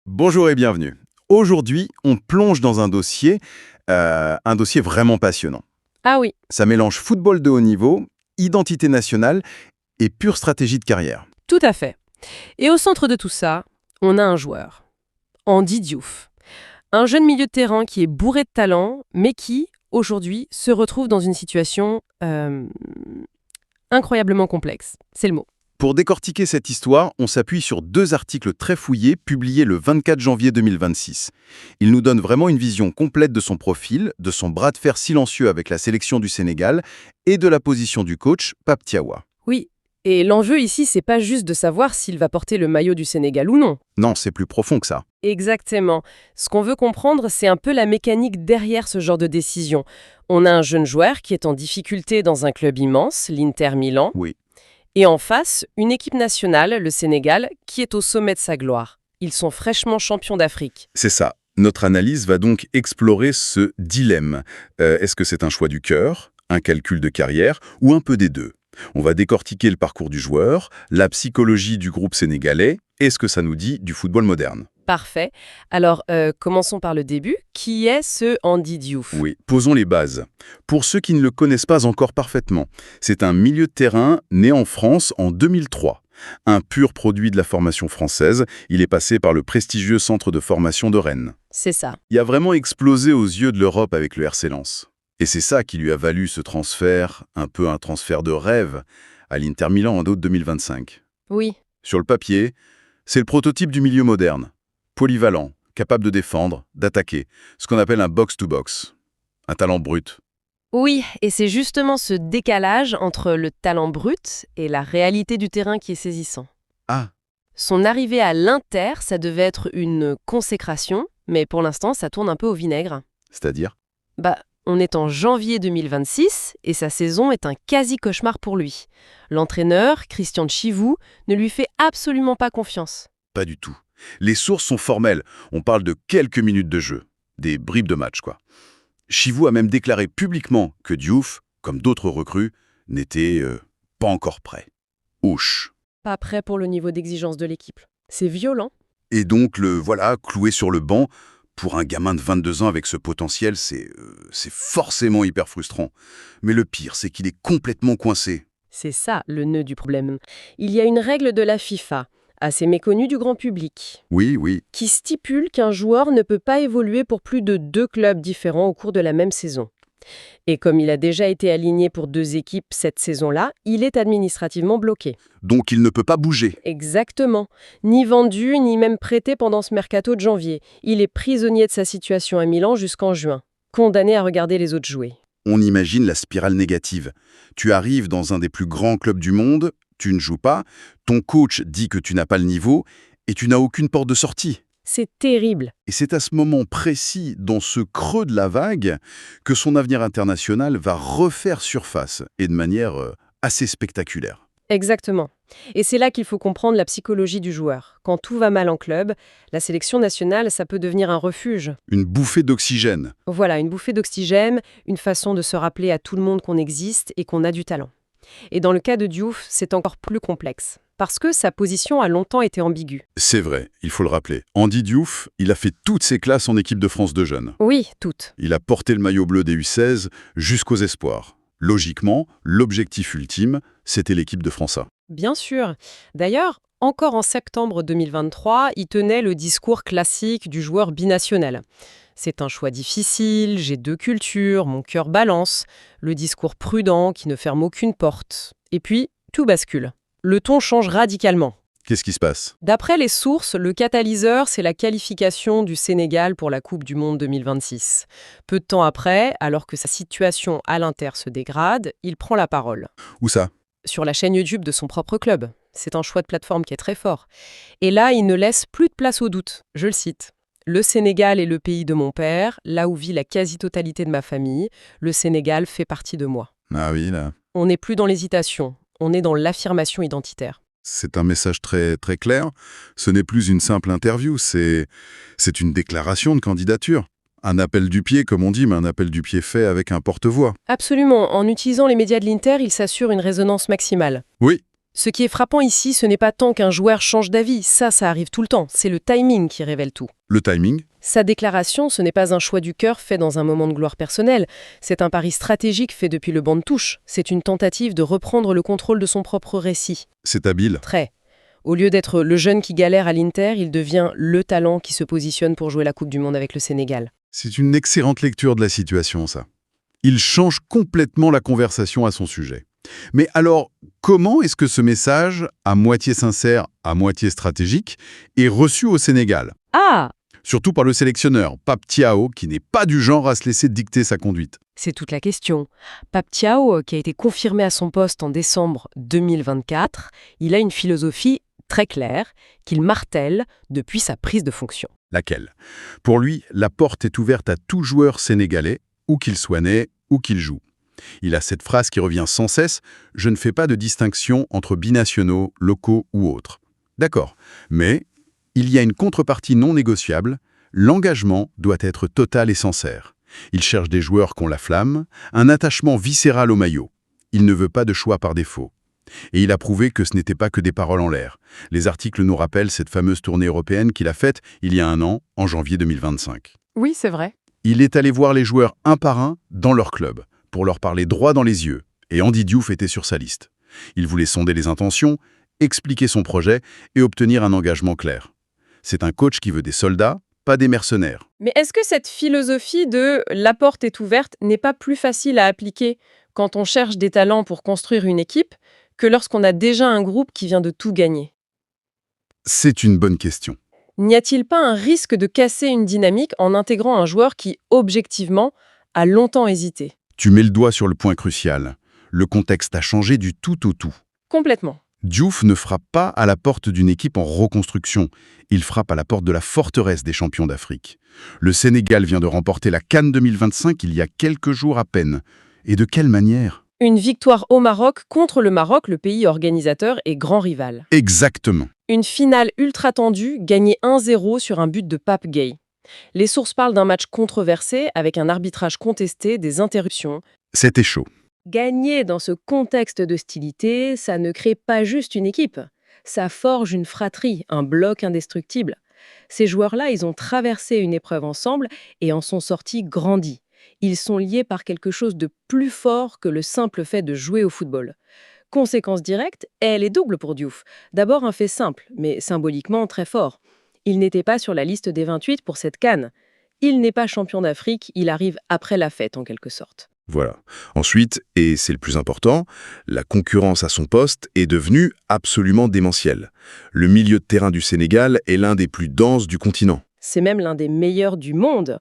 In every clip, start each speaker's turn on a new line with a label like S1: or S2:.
S1: Bonjour et bienvenue. Aujourd'hui, on plonge dans un dossier vraiment passionnant.
S2: Ah oui,
S1: Ça mélange football de haut niveau, identité nationale et pure stratégie de carrière.
S2: tout à fait. Et au centre de tout ça, on a un joueur, Andy Diouf. Un jeune milieu de terrain qui est bourré de talent, mais qui, aujourd'hui, se retrouve dans une situation incroyablement complexe. C'est le mot.
S1: Pour décortiquer cette histoire, on s'appuie sur deux articles très fouillés publiés le 24 janvier 2026. Ils nous donnent vraiment une vision complète de son profil, de son bras de fer silencieux avec la sélection du Sénégal et de la position du coach, Pape Thiawa.
S2: Oui, et l'enjeu ici, c'est pas juste de savoir s'il va porter le maillot du Sénégal ou non.
S1: Non, c'est plus profond que ça.
S2: Exactement. Ce qu'on veut comprendre, c'est un peu la mécanique derrière ce genre de décision. On a un jeune joueur qui est en difficulté dans un club immense, l'Inter Milan.
S1: Oui.
S2: Et en face, une équipe nationale, le Sénégal, qui est au sommet de sa gloire. Ils sont fraîchement champions d'Afrique.
S1: C'est ça. Notre analyse va donc explorer ce dilemme. Est-ce que c'est un choix du cœur, un calcul de carrière ou un peu des deux? On va décortiquer le parcours du joueur, la psychologie du groupe sénégalais et ce que ça nous dit du football moderne.
S2: Parfait. Alors, commençons par le début. Qui est ce Andy Diouf?
S1: Oui, posons les bases. Pour ceux qui ne le connaissent pas encore parfaitement, c'est un milieu de terrain né en France en 2003. Un pur produit de la formation française, il est passé par le prestigieux centre de formation de Rennes.
S2: C'est ça.
S1: Il a vraiment explosé aux yeux de l'Europe avec le RC Lens. Et c'est ça qui lui a valu ce transfert, un peu un transfert de rêve, à l'Inter Milan en août 2025.
S2: Oui.
S1: Sur le papier, c'est le prototype du milieu moderne. Polyvalent, capable de défendre, d'attaquer, ce qu'on appelle un box-to-box. Un talent brut.
S2: Oui, et c'est justement ce décalage entre le talent brut et la réalité du terrain qui est saisissant.
S1: Ah,
S2: Son arrivée à l'Inter, ça devait être une consécration, mais pour l'instant, ça tourne un peu au vinaigre.
S1: c'est-à-dire?
S2: On est en janvier 2026 et sa saison est un quasi-cauchemar pour lui. L'entraîneur, Christian Tchivou, ne lui fait absolument pas confiance.
S1: Pas du tout. Les sources sont formelles. On parle de quelques minutes de jeu. Des bribes de match, quoi. Chivou a même déclaré publiquement que Diouf, comme d'autres recrues, n'était pas encore prêt. Ouch.
S2: Pas prêt pour le niveau d'exigence de l'équipe. C'est violent.
S1: Et donc, le voilà, cloué sur le banc, pour un gamin de 22 ans avec ce potentiel, c'est forcément hyper frustrant. Mais le pire, c'est qu'il est complètement coincé.
S2: C'est ça le nœud du problème. Il y a une règle de la FIFA, assez méconnue du grand public,
S1: Oui, oui.
S2: qui stipule qu'un joueur ne peut pas évoluer pour plus de 2 clubs différents au cours de la même saison. Et comme il a déjà été aligné pour 2 équipes cette saison-là, il est administrativement bloqué.
S1: Donc il ne peut pas bouger.
S2: Exactement. Ni vendu, ni même prêté pendant ce mercato de janvier. Il est prisonnier de sa situation à Milan jusqu'en juin, condamné à regarder les autres jouer.
S1: On imagine la spirale négative. Tu arrives dans un des plus grands clubs du monde, tu ne joues pas, ton coach dit que tu n'as pas le niveau, et tu n'as aucune porte de sortie.
S2: C'est terrible.
S1: Et c'est à ce moment précis, dans ce creux de la vague, que son avenir international va refaire surface, et de manière assez spectaculaire.
S2: Exactement. Et c'est là qu'il faut comprendre la psychologie du joueur. Quand tout va mal en club, la sélection nationale, ça peut devenir un refuge.
S1: Une bouffée d'oxygène.
S2: Voilà, une bouffée d'oxygène, une façon de se rappeler à tout le monde qu'on existe et qu'on a du talent. Et dans le cas de Diouf, c'est encore plus complexe, parce que sa position a longtemps été ambiguë.
S1: C'est vrai, il faut le rappeler. Andy Diouf, il a fait toutes ses classes en équipe de France de jeunes.
S2: Oui, toutes.
S1: Il a porté le maillot bleu des U16 jusqu'aux espoirs. Logiquement, l'objectif ultime, c'était l'équipe de France A.
S2: Bien sûr. D'ailleurs, encore en septembre 2023, il tenait le discours classique du joueur binational. C'est un choix difficile, j'ai 2 cultures, mon cœur balance, le discours prudent qui ne ferme aucune porte. Et puis, tout bascule. Le ton change radicalement.
S1: Qu'est-ce qui se passe?
S2: D'après les sources, le catalyseur, c'est la qualification du Sénégal pour la Coupe du Monde 2026. Peu de temps après, alors que sa situation à l'Inter se dégrade, il prend la parole.
S1: Où ça?
S2: Sur la chaîne YouTube de son propre club. C'est un choix de plateforme qui est très fort. Et là, il ne laisse plus de place au doute. Je le cite. Le Sénégal est le pays de mon père, là où vit la quasi-totalité de ma famille. Le Sénégal fait partie de moi.
S1: Ah oui, là.
S2: On n'est plus dans l'hésitation, on est dans l'affirmation identitaire.
S1: C'est un message très, très clair. Ce n'est plus une simple interview, c'est une déclaration de candidature. Un appel du pied, comme on dit, mais un appel du pied fait avec un porte-voix.
S2: Absolument, en utilisant les médias de l'Inter, il s'assure une résonance maximale.
S1: Oui,
S2: Ce qui est frappant ici, ce n'est pas tant qu'un joueur change d'avis, ça arrive tout le temps, c'est le timing qui révèle tout.
S1: Le timing?
S2: Sa déclaration, ce n'est pas un choix du cœur fait dans un moment de gloire personnelle, c'est un pari stratégique fait depuis le banc de touche, c'est une tentative de reprendre le contrôle de son propre récit.
S1: C'est habile.
S2: Très. Au lieu d'être le jeune qui galère à l'Inter, il devient le talent qui se positionne pour jouer la Coupe du Monde avec le Sénégal.
S1: C'est une excellente lecture de la situation, ça. Il change complètement la conversation à son sujet. Mais alors, comment est-ce que ce message, à moitié sincère, à moitié stratégique, est reçu au Sénégal?
S2: Ah!
S1: Surtout par le sélectionneur, Pape Thiaw, qui n'est pas du genre à se laisser dicter sa conduite.
S2: C'est toute la question. Pape Thiaw, qui a été confirmé à son poste en décembre 2024, il a une philosophie très claire qu'il martèle depuis sa prise de fonction.
S1: Laquelle? Pour lui, la porte est ouverte à tout joueur sénégalais, où qu'il soit né, où qu'il joue. Il a cette phrase qui revient sans cesse « Je ne fais pas de distinction entre binationaux, locaux ou autres ». D'accord, mais il y a une contrepartie non négociable, l'engagement doit être total et sincère. Il cherche des joueurs qui ont la flamme, un attachement viscéral au maillot. Il ne veut pas de choix par défaut. Et il a prouvé que ce n'était pas que des paroles en l'air. Les articles nous rappellent cette fameuse tournée européenne qu'il a faite il y a un an, en janvier 2025.
S2: Oui, c'est vrai.
S1: Il est allé voir les joueurs un par un dans leur club, pour leur parler droit dans les yeux, et Andy Diouf était sur sa liste. Il voulait sonder les intentions, expliquer son projet et obtenir un engagement clair. C'est un coach qui veut des soldats, pas des mercenaires.
S2: Mais est-ce que cette philosophie de « la porte est ouverte » n'est pas plus facile à appliquer quand on cherche des talents pour construire une équipe que lorsqu'on a déjà un groupe qui vient de tout gagner?
S1: C'est une bonne question.
S2: N'y a-t-il pas un risque de casser une dynamique en intégrant un joueur qui, objectivement, a longtemps hésité?
S1: Tu mets le doigt sur le point crucial. Le contexte a changé du tout au tout.
S2: Complètement.
S1: Diouf ne frappe pas à la porte d'une équipe en reconstruction. Il frappe à la porte de la forteresse des champions d'Afrique. Le Sénégal vient de remporter la CAN 2025 il y a quelques jours à peine. Et de quelle manière?
S2: Une victoire au Maroc contre le Maroc, le pays organisateur et grand rival.
S1: Exactement.
S2: Une finale ultra tendue, gagnée 1-0 sur un but de Pape Gueye. Les sources parlent d'un match controversé, avec un arbitrage contesté, des interruptions.
S1: C'était chaud.
S2: Gagner dans ce contexte d'hostilité, ça ne crée pas juste une équipe. Ça forge une fratrie, un bloc indestructible. Ces joueurs-là, ils ont traversé une épreuve ensemble et en sont sortis grandis. Ils sont liés par quelque chose de plus fort que le simple fait de jouer au football. Conséquence directe, elle est double pour Diouf. D'abord un fait simple, mais symboliquement très fort. Il n'était pas sur la liste des 28 pour cette CAN. Il n'est pas champion d'Afrique, il arrive après la fête en quelque sorte.
S1: Voilà. Ensuite, et c'est le plus important, la concurrence à son poste est devenue absolument démentielle. Le milieu de terrain du Sénégal est l'un des plus denses du continent.
S2: C'est même l'un des meilleurs du monde.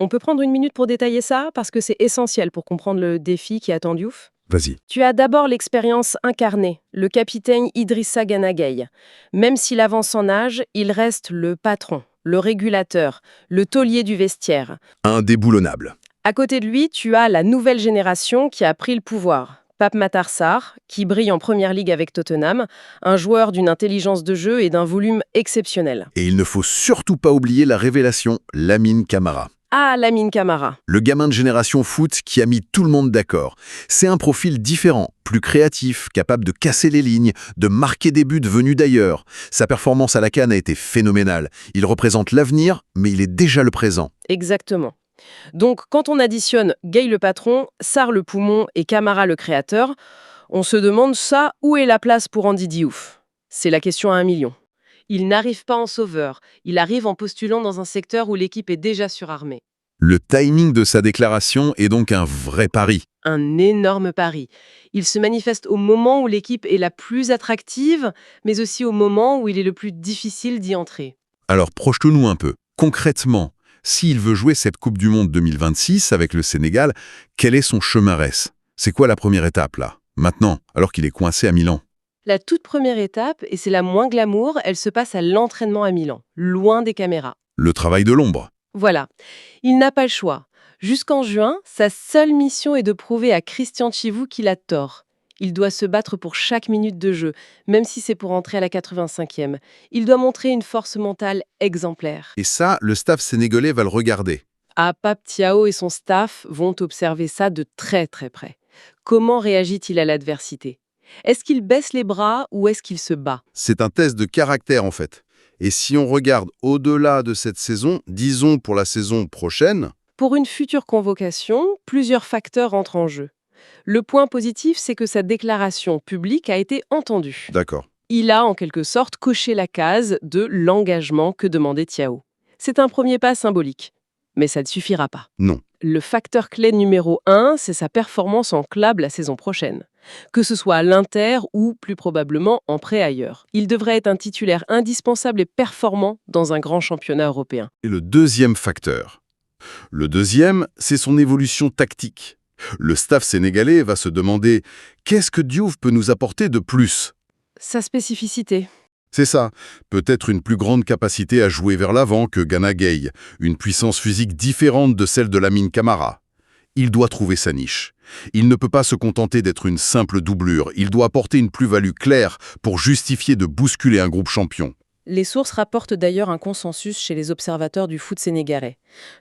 S2: On peut prendre une minute pour détailler ça, parce que c'est essentiel pour comprendre le défi qui attend Diouf.
S1: Vas-y.
S2: Tu as d'abord l'expérience incarnée, le capitaine Idrissa Gana Gueye. Même s'il avance en âge, il reste le patron, le régulateur, le taulier du vestiaire.
S1: Indéboulonnable.
S2: À côté de lui, tu as la nouvelle génération qui a pris le pouvoir. Pape Matar Sarr, qui brille en première ligue avec Tottenham, un joueur d'une intelligence de jeu et d'un volume exceptionnel.
S1: Et il ne faut surtout pas oublier la révélation, Lamine Camara.
S2: Ah, Lamine Camara.
S1: Le gamin de génération foot qui a mis tout le monde d'accord. C'est un profil différent, plus créatif, capable de casser les lignes, de marquer des buts venus d'ailleurs. Sa performance à la CAN a été phénoménale. Il représente l'avenir, mais il est déjà le présent.
S2: Exactement. Donc, quand on additionne Gueye le patron, Sarr le poumon et Camara le créateur, on se demande ça, où est la place pour Andy Diouf? C'est la question à 1 million. Il n'arrive pas en sauveur, il arrive en postulant dans un secteur où l'équipe est déjà surarmée.
S1: Le timing de sa déclaration est donc un vrai pari.
S2: Un énorme pari. Il se manifeste au moment où l'équipe est la plus attractive, mais aussi au moment où il est le plus difficile d'y entrer.
S1: Alors projetons-nous un peu. Concrètement, s'il veut jouer cette Coupe du Monde 2026 avec le Sénégal, quel est son chemin-resse? C'est quoi la première étape là, maintenant, alors qu'il est coincé à Milan?
S2: La toute première étape, et c'est la moins glamour, elle se passe à l'entraînement à Milan, loin des caméras.
S1: Le travail de l'ombre.
S2: Voilà. Il n'a pas le choix. Jusqu'en juin, sa seule mission est de prouver à Christian Tchivou qu'il a tort. Il doit se battre pour chaque minute de jeu, même si c'est pour entrer à la 85e. Il doit montrer une force mentale exemplaire.
S1: Et ça, le staff sénégalais va le regarder.
S2: Ah, Pape Thiaw et son staff vont observer ça de très très près. Comment réagit-il à l'adversité? Est-ce qu'il baisse les bras ou est-ce qu'il se bat?
S1: C'est un test de caractère en fait. Et si on regarde au-delà de cette saison, disons pour la saison prochaine,
S2: Pour une future convocation, plusieurs facteurs entrent en jeu. Le point positif, c'est que sa déclaration publique a été entendue.
S1: d'accord.
S2: Il a en quelque sorte coché la case de l'engagement que demandait Thiaw. C'est un premier pas symbolique, mais ça ne suffira pas.
S1: Non.
S2: Le facteur clé numéro 1, c'est sa performance en club la saison prochaine. Que ce soit à l'Inter ou, plus probablement, en prêt ailleurs. Il devrait être un titulaire indispensable et performant dans un grand championnat européen.
S1: Et le deuxième facteur. Le deuxième, c'est son évolution tactique. Le staff sénégalais va se demander « Qu'est-ce que Diouf peut nous apporter de plus ?»
S2: Sa spécificité.
S1: C'est ça, peut-être une plus grande capacité à jouer vers l'avant que Gana Gueye, une puissance physique différente de celle de Lamine Camara. Il doit trouver sa niche. Il ne peut pas se contenter d'être une simple doublure, il doit apporter une plus-value claire pour justifier de bousculer un groupe champion.
S2: Les sources rapportent d'ailleurs un consensus chez les observateurs du foot sénégalais.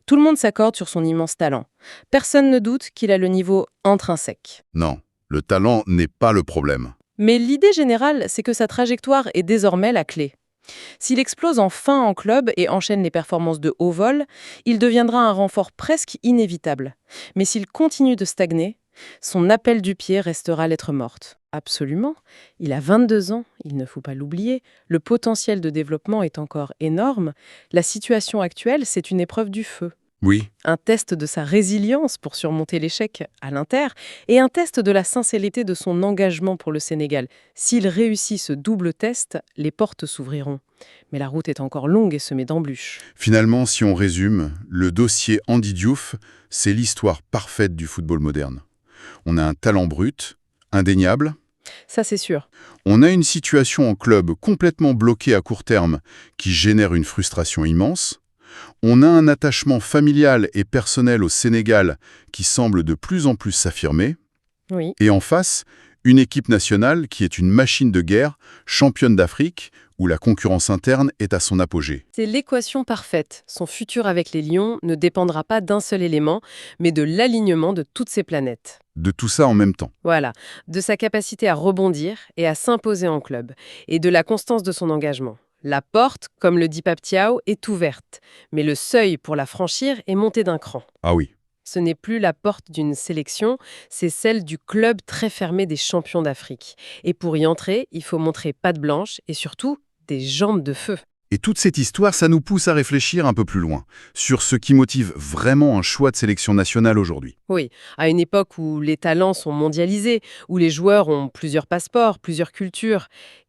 S2: Tout le monde s'accorde sur son immense talent. Personne ne doute qu'il a le niveau intrinsèque.
S1: Non, le talent n'est pas le problème.
S2: Mais l'idée générale, c'est que sa trajectoire est désormais la clé. S'il explose enfin en club et enchaîne les performances de haut vol, il deviendra un renfort presque inévitable. Mais s'il continue de stagner, son appel du pied restera lettre morte. Absolument. Il a 22 ans, il ne faut pas l'oublier. Le potentiel de développement est encore énorme. La situation actuelle, c'est une épreuve du feu.
S1: Oui,
S2: Un test de sa résilience pour surmonter l'échec à l'Inter et un test de la sincérité de son engagement pour le Sénégal. S'il réussit ce double test, les portes s'ouvriront. Mais la route est encore longue et semée d'embûches.
S1: finalement, si on résume, le dossier Andy Diouf, c'est l'histoire parfaite du football moderne. On a un talent brut, indéniable.
S2: Ça, c'est sûr.
S1: On a une situation en club complètement bloquée à court terme qui génère une frustration immense. On a un attachement familial et personnel au Sénégal qui semble de plus en plus s'affirmer.
S2: Oui.
S1: Et en face, une équipe nationale qui est une machine de guerre, championne d'Afrique, où la concurrence interne est à son apogée.
S2: C'est l'équation parfaite. Son futur avec les Lions ne dépendra pas d'un seul élément, mais de l'alignement de toutes ces planètes.
S1: De tout ça en même temps.
S2: Voilà, de sa capacité à rebondir et à s'imposer en club, et de la constance de son engagement. La porte, comme le dit Pape Thiaw, est ouverte, mais le seuil pour la franchir est monté d'un cran.
S1: Ah oui.
S2: Ce n'est plus la porte d'une sélection, c'est celle du club très fermé des champions d'Afrique. Et pour y entrer, il faut montrer patte blanche et surtout des jambes de feu.
S1: Et toute cette histoire, ça nous pousse à réfléchir un peu plus loin, sur ce qui motive vraiment un choix de sélection nationale aujourd'hui.
S2: Oui, à une époque où les talents sont mondialisés, où les joueurs ont plusieurs passeports, plusieurs cultures,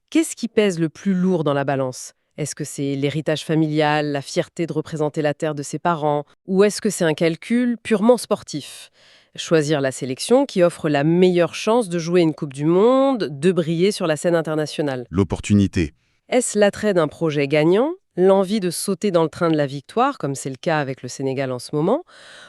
S2: qu'est-ce qui pèse le plus lourd dans la balance ? Est-ce que c'est l'héritage familial, la fierté de représenter la terre de ses parents, ou est-ce que c'est un calcul purement sportif ? Choisir la sélection qui offre la meilleure chance de jouer une Coupe du Monde, de briller sur la scène internationale.
S1: L'opportunité.
S2: Est-ce l'attrait d'un projet gagnant, l'envie de sauter dans le train de la victoire, comme c'est le cas avec le Sénégal en ce moment,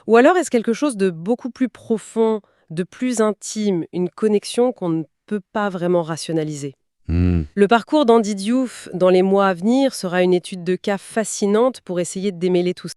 S2: ou alors est-ce quelque chose de beaucoup plus profond, de plus intime, une connexion qu'on ne peut pas vraiment rationaliser ? Le parcours d'Andy Diouf dans les mois à venir sera une étude de cas fascinante pour essayer de démêler tout ça.